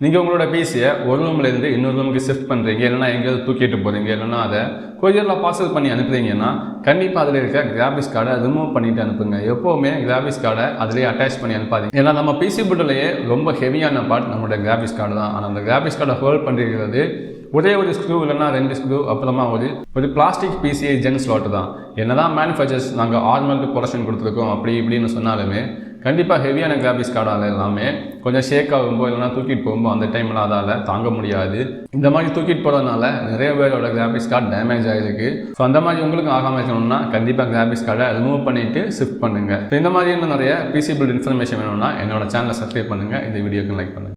நீங்கள் உங்களோட பிசியை ஒரு ரூம்லேருந்து இன்னொரு ரூமுக்கு ஷிஃப்ட் பண்ணுறீங்க, இல்லைனா எங்கேயாவது தூக்கிட்டு போகிறீங்க, இல்லைனா அதை கொரியரில் பார்சல் பண்ணி அனுப்புறீங்கன்னா கண்டிப்பாக அதில் இருக்க கிராபிக்ஸ் கார்டை ரிமூவ் பண்ணிவிட்டு அனுப்புங்க. எப்போவுமே கிராபிக்ஸ் கார்டை அதிலே அட்டாச் பண்ணி அனுப்பாதீங்க. ஏன்னா நம்ம பிசி புட்டிலேயே ரொம்ப ஹெவியான பார்ட் நம்மளோட கிராபிக்ஸ் கார்டு தான். ஆனால் அந்த கிராபிக்ஸ் கார்டை ஹோல்ட் பண்ணிருக்கிறது ஒரே ஒரு ஸ்க்ரூ, இல்லைனா 2 ஸ்க்ரூ, அப்புறமா ஒரு பிளாஸ்டிக் பிசிஐ ஜென் ஸ்லாட் தான். என்னதான் மேனுஃபேக்சர்ஸ் நாங்கள் ஆர்மெண்ட் ப்ரொடக்ஷன் கொடுத்துருக்கோம் அப்படி இப்படின்னு சொன்னாலுமே கண்டிப்பாக ஹெவியான கிராபிக்ஸ் கார்டால் எல்லாமே கொஞ்சம் ஷேக் ஆகும்போது, இல்லைனா தூக்கிட்டு போகும்போது அந்த டைமில் அதால் தாங்க முடியாது. இந்த மாதிரி தூக்கிட்டு போகிறதுனால நிறைய பேரோட கிராபிக்ஸ் கார்டு டேமேஜ் ஆகிருக்கு. ஸோ அந்த மாதிரி உங்களுக்கு ஆகாமல் இருக்கணும்னா கண்டிப்பாக கிராபிக்ஸ் கார்டை ரிமூவ் பண்ணிவிட்டு ஷிஃப்ட் பண்ணுங்கள். இந்த மாதிரி இன்னும் நிறைய பிசி பில்ட் இன்ஃபர்மேஷன் வேணும்னா என்னோட சேனலை சப்ஸ்கிரைப் பண்ணுங்கள். இந்த வீடியோக்கு லைக் பண்ணுங்கள்.